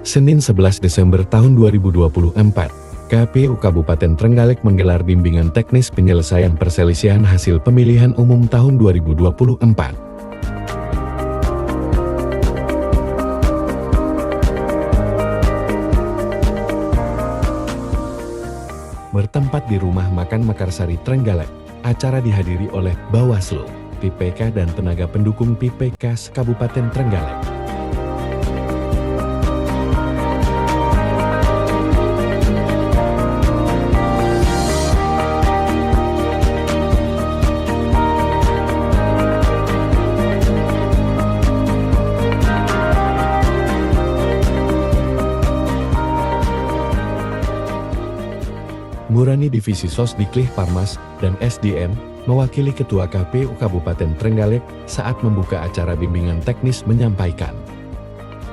Senin 11 Desember tahun 2024, KPU Kabupaten Trenggalek menggelar bimbingan teknis penyelesaian perselisihan hasil pemilihan umum tahun 2024. Bertempat di Rumah Makan Mekarsari Trenggalek, acara dihadiri oleh Bawaslu, PPK dan tenaga pendukung PPK Kabupaten Trenggalek. Murani Divisi Sosdiklih Parmas dan SDM, mewakili Ketua KPU Kabupaten Trenggalek saat membuka acara bimbingan teknis menyampaikan.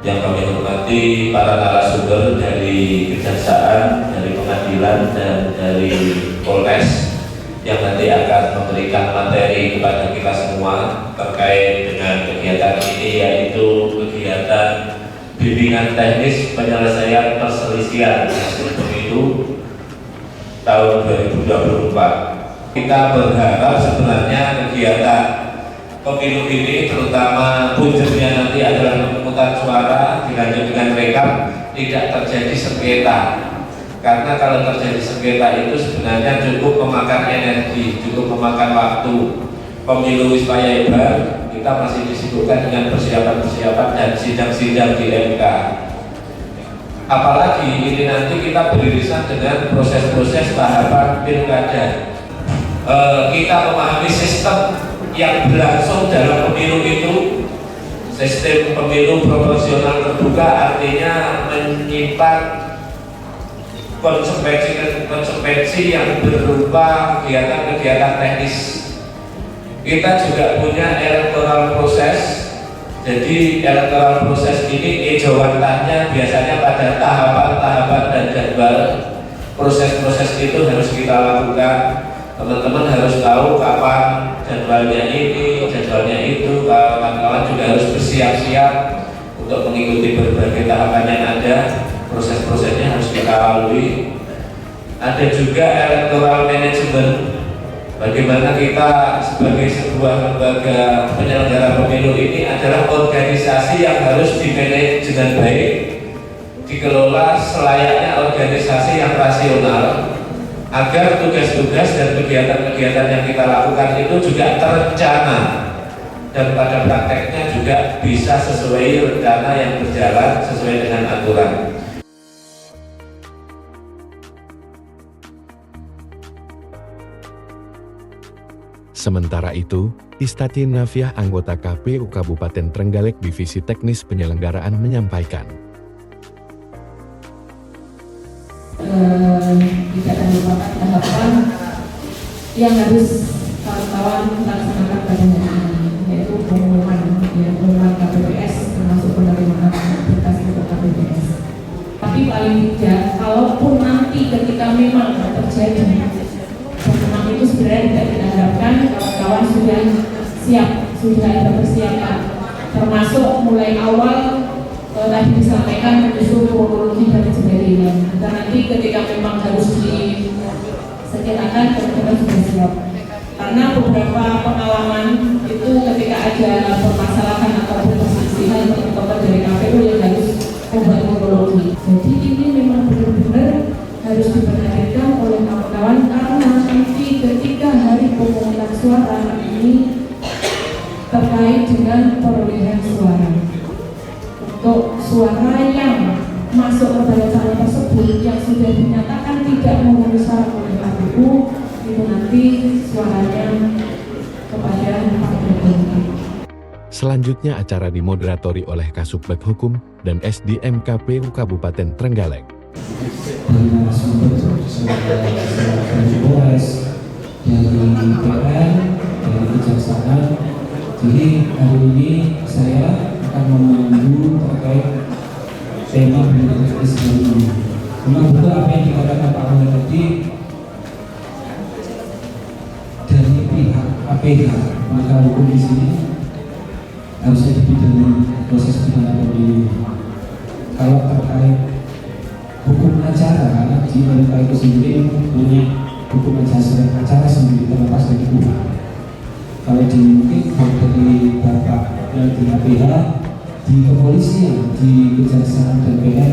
Yang kami hormati para narasumber dari Kejaksaan, dari Pengadilan, dan dari Polres yang nanti akan memberikan materi kepada kita semua terkait dengan kegiatan ini, yaitu kegiatan bimbingan teknis penyelesaian perselisihan hasil pemilu tahun 2024. Kita berharap sebenarnya kegiatan pemilu ini, terutama puncernya nanti adalah pemungutan suara dilanjut dengan rekap, tidak terjadi sengketa. Karena kalau terjadi sengketa itu sebenarnya cukup memakan energi, cukup memakan waktu. Pemilu supaya hebat, kita masih disibukkan dengan persiapan-persiapan dan sidang-sidang di MK. Apalagi ini nanti kita beririsan dengan proses-proses tahapan pilkada. Kita memahami sistem yang berlangsung dalam pemilu itu, sistem pemilu proporsional terbuka, artinya menyimpan konsekuensi yang berupa kegiatan-kegiatan teknis. Kita juga punya electoral proses. Jadi electoral proses ini ejawantahnya biasanya pada tahapan-tahapan dan jadwal. Proses-proses itu harus kita lakukan. Teman-teman harus tahu kapan jadwalnya ini, jadwalnya itu. Kawan-kawan juga harus bersiap-siap untuk mengikuti berbagai tahapan yang ada. Proses-prosesnya harus kita lalui. Ada juga electoral management. Bagaimana kita sebagai sebuah lembaga penyelenggara pemilu ini adalah organisasi yang harus dimanage dengan baik, dikelola selayaknya organisasi yang rasional, agar tugas-tugas dan kegiatan-kegiatan yang kita lakukan itu juga terencana dan pada prakteknya juga bisa sesuai rencana yang berjalan sesuai dengan aturan. Sementara itu, Istati Nafiah anggota KPU Kabupaten Trenggalek Divisi Teknis Penyelenggaraan menyampaikan. Tidak akan merupakan tahapan yang harus kawan-kawan laksanakan pada hari ini, yaitu pengumuman KPPS termasuk penerimaan berkas untuk KPPS. Tapi paling tidak, kalaupun nanti ketika memang terjadi pertemuan itu sebenarnya tidak kita harapkan kawan-kawan sudah siap, sudah ada persiapan, termasuk mulai awal tadi disampaikan menyusun kronologi dan sebagainya. Dan nanti ketika memang harus disengketakan, teman-teman sudah siap. Karena beberapa pengalaman itu ketika ada permasalahan atau perselisihan teman-teman dari KPU yang harus membuat kronologi. Jadi ini memang benar-benar harus diperhatikan oleh kawan-kawan karena nanti ketika hari pemungutan suara ini terkait dengan perolehan suara. Untuk suara yang masuk ke balai calon tersebut yang sudah dinyatakan tidak memenuhi syarat oleh KPU, itu nanti suaranya kepada partai politik. Selanjutnya acara dimoderatori oleh Kasubag Hukum dan SDM KPU Kabupaten Trenggalek. Dari narasumber dari Polres, dari PN, dari Kejaksaan. Jadi hari ini saya akan memandu terkait tema bimbingan teknis ini. Memang betul apa yang dikatakan Pak Wali tadi, dari pihak APH maka hukum di sini harusnya dipidana proses pidana pemilu. kalau terkait hukum acara, karena di mereka itu sendiri punya hukum acara sendiri terlepas dari UHA. Kalau di mungkin dari Bapak yang di HPH, di kepolisian, di kejaksaan dan PN,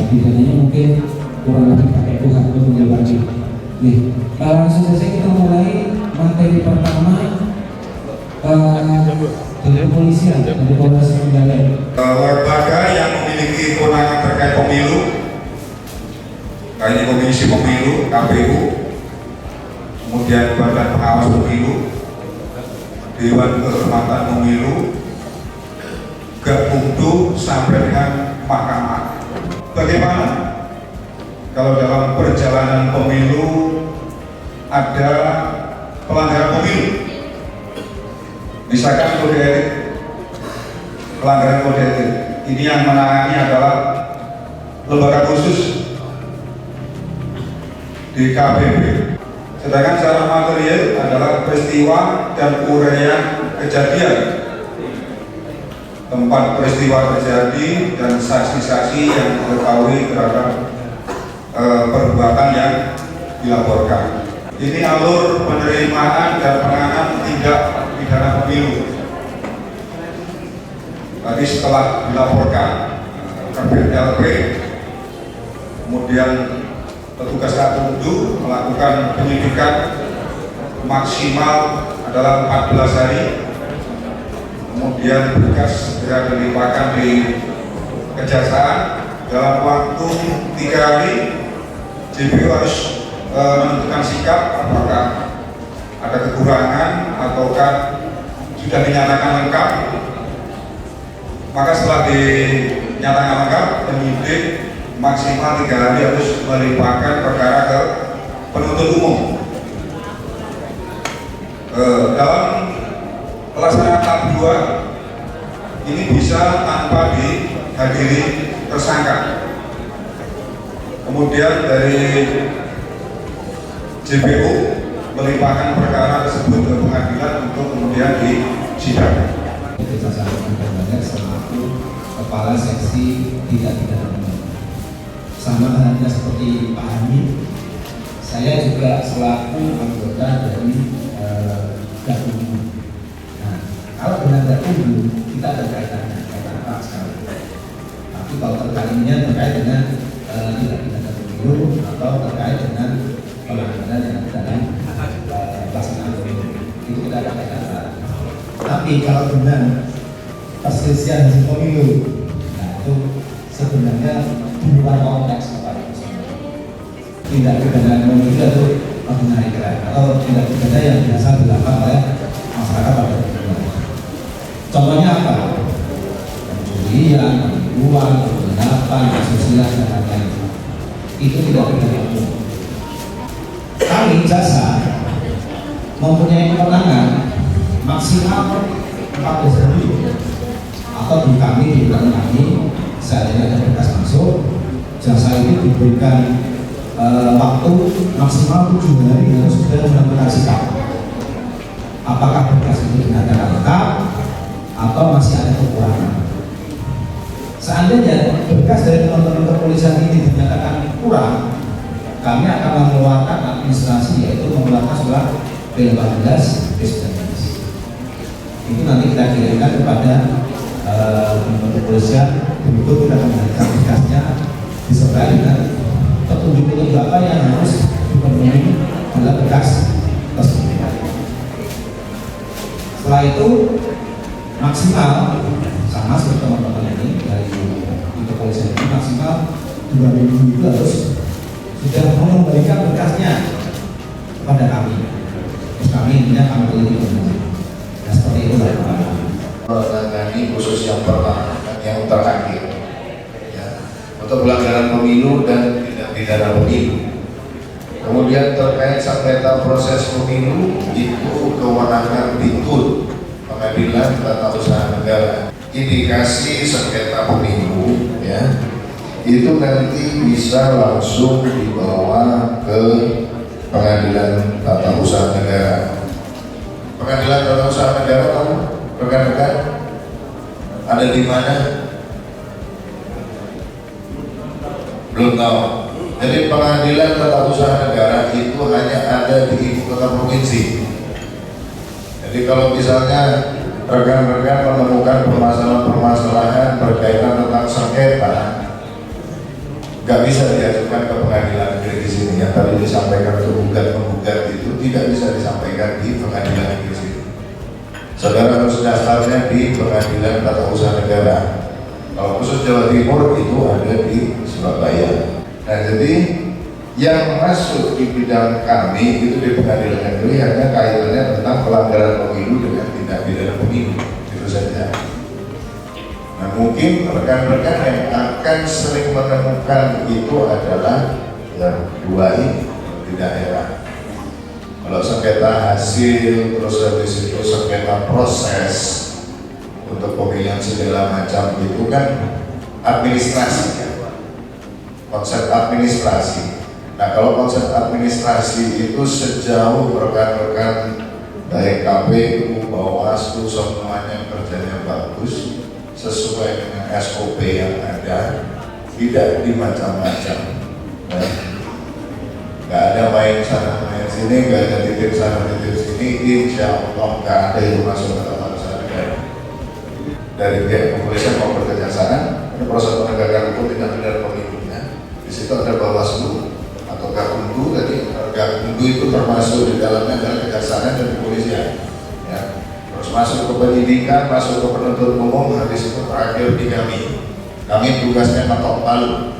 pidananya mungkin kurang lebih pakai UHA untuk menjawabnya. Langsung saja kita mulai materi pertama dari kepolisian, dari Polres Trenggalek. Lembaga yang memiliki kewenangan terkait pemilu, ini Komisi Pemilu (KPU), kemudian Badan Pengawas Pemilu, Dewan Kehormatan Pemilu, Gakumdu sampai dengan Mahkamah. Bagaimana kalau dalam perjalanan pemilu ada pelanggaran pemilu, misalkan kode etik, pelanggaran kode etik, ini yang menangani adalah lembaga khusus DKPP. Sedangkan secara material adalah peristiwa dan uraian kejadian, tempat peristiwa terjadi dan saksi-saksi yang mengetahui terhadap perbuatan yang dilaporkan. Ini alur penerimaan dan penanganan tindak pidana pemilu. Tadi setelah dilaporkan KPLP, kemudian petugas Gakumdu melakukan penyidikan maksimal adalah 14 hari, kemudian berkas segera dilimpahkan di kejaksaan dalam waktu 3 hari. JPU harus menentukan sikap apakah ada kekurangan ataukah sudah dinyatakan lengkap. Maka setelah dinyatakan lengkap, penyidik maksimal 3 hari harus melimpahkan perkara ke penuntut umum. Dalam pelaksanaan tahap 2 ini bisa tanpa dihadiri tersangka. Kemudian dari JPU melimpahkan perkara tersebut ke pengadilan untuk kemudian disidangkan. Kita sampaikan banyak selaku Kepala Seksi Tindak Pidana Pemilu. Sama halnya seperti Pak Hamid, saya juga selaku anggota dari Gakumdu. Nah, kalau dengan Gakumdu kita ada kaitannya, kaitan erat sekali. Tapi kalau terkait dengan tindak pidana pemilu atau terkait dengan pelanggaran yang ada dalam pelaksanaan pemilu, itu kita ada kaitan erat. Tapi kalau dengan perselisihan hasil pemilu, nah itu sebenarnya bukan konteks kepada tindak pidana pemilu itu ordinary crime atau tindak pidana yang biasa dilakukan oleh masyarakat pada umumnya. Contohnya apa? Pencurian, penipuan, pengelapan, asusila dan lain-lain. Itu tidak pidana umum. Kami jasa mempunyai kewenangan maksimal 14 hari atau di kami di bulan kami saat ini ada berkas masuk, jasa ini diberikan waktu maksimal 7 hari harus sudah menentukan sikap apakah berkas itu dinyatakan lengkap atau masih ada kekurangan. Seandainya berkas dari teman-teman kepolisian ini dinyatakan kurang, kami akan mengeluarkan administrasi, yaitu mengeluarkan surat P18 P19. Itu nanti kita kirimkan kepada teman-teman kepolisian, berikut kita akan memberikan berkasnya disertai dengan petunjuk-petunjuk apa yang harus dipenuhi dalam berkas tersebut. Setelah itu maksimal sama seperti teman-teman ini dari kepolisian ini maksimal 2 minggu itu harus sudah mengembalikan berkasnya kepada kami. Terus kami intinya kami teliti benar. Nah seperti itu lah. Menangani khusus yang pertama dan yang terakhir ya, untuk pelanggaran pemilu dan tindak pidana pemilu. Kemudian terkait sengketa proses pemilu itu kewenangan Binkut, Pengadilan Tata Usaha Negara. Indikasi sengketa pemilu ya itu nanti bisa langsung dibawa ke Pengadilan Tata Usaha Negara. Pengadilan Tata Usaha Negara rekan-rekan ada di mana? Belum tahu. Jadi pengadilan tata usaha negara itu hanya ada di ibu kota provinsi. Jadi kalau misalnya rekan-rekan menemukan permasalahan-permasalahan berkaitan tentang sengketa, nggak bisa diajukan ke pengadilan negeri di sini. Yang tadi disampaikan ke penggugat itu tidak bisa disampaikan di pengadilan negeri di sini. Saudara harus daftarnya di pengadilan tata usaha negara. Kalau khusus Jawa Timur itu ada di Surabaya. Nah, jadi yang masuk di bidang kami itu di pengadilan negeri hanya kaitannya tentang pelanggaran pemilu dengan tindak pidana pemilu, itu saja. Nah, mungkin rekan-rekan yang akan sering menemukan itu adalah yang dua ini di daerah. Kalau sengketa hasil, terus habis itu sengketa proses untuk pemilihan segala macam itu kan administrasi kan? Konsep administrasi. Nah, kalau konsep administrasi itu sejauh rekan-rekan baik KPU, Bawaslu semuanya kerjanya bagus sesuai dengan SOP yang ada, tidak dimacam-macam. Nah, nggak ada main sana main sini, nggak ada titip sana titip sini, insya Allah nggak ada yang masuk ke tata usaha negara. Dari pihak kepolisian maupun kejaksaan, ini proses penegakan hukum tindak pidana pemilunya. Di situ ada Bawaslu atau Gakumdu, jadi Gakumdu itu termasuk di dalamnya adalah kejaksaan dan kepolisian. Ya. Terus masuk ke penyidikan, masuk ke penuntut umum, habis itu terakhir di kami. Kami tugasnya ngetok palu.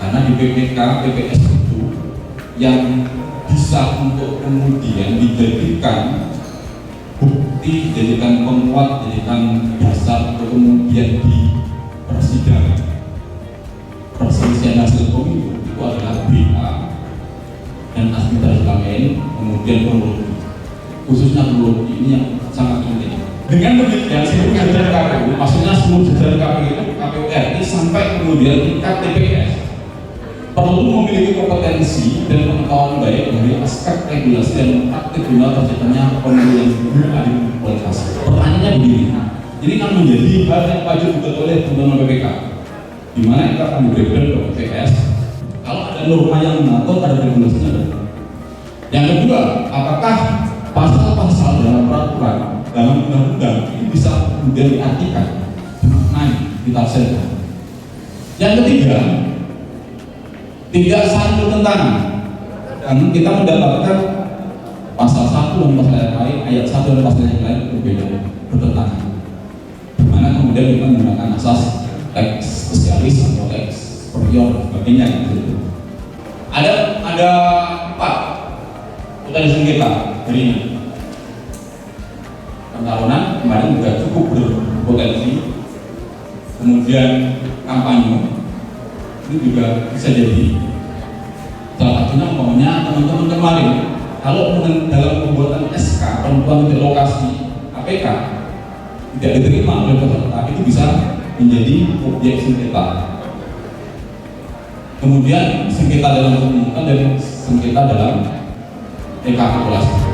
Karena di PPK, PPS itu yang bisa untuk kemudian dijadikan bukti, jadikan penguat, jadikan dasar untuk kemudian di persidangan perselisihan hasil pemilu itu adalah BA dan asbidal lain, kemudian kronologi, khususnya kronologi ini yang sangat penting. Dengan demikian seluruh jajaran KPU, maksudnya seluruh jajaran KPU itu KPU RI sampai kemudian tingkat TPS perlu memiliki kompetensi dan pengetahuan baik dari aspek regulasi dan praktik guna terciptanya pemilu yang berkualitas. Pertanyaannya begini, ini kan menjadi hal yang wajib dibuat oleh teman-teman PPK, di mana kita akan diberikan ke TPS kalau ada norma yang mengatur pada regulasinya. Yang kedua, apakah pasal-pasal dalam peraturan dalam undang-undang ini bisa kemudian diartikan, dimaknai, ditafsirkan. Yang ketiga, tidak saling bertentangan. Dan kita mendapatkan pasal 1 dan pasal yang lain, ayat 1 dan pasal yang lain berbeda, bertentangan. Dimana kemudian kita menggunakan asas teks spesialis atau teks superior dan sebagainya gitu. Ada 4 potensi sengketa hari ini. Pencalonan kemarin juga cukup berpotensi. Kemudian kampanye itu juga bisa jadi. Salah satunya umpamanya teman-teman kemarin kalau dalam pembuatan SK penentuan titik lokasi APK tidak diterima oleh peserta, itu bisa menjadi objek sengketa. Kemudian sengketa dalam pemilihan dan sengketa dalam rekapitulasi.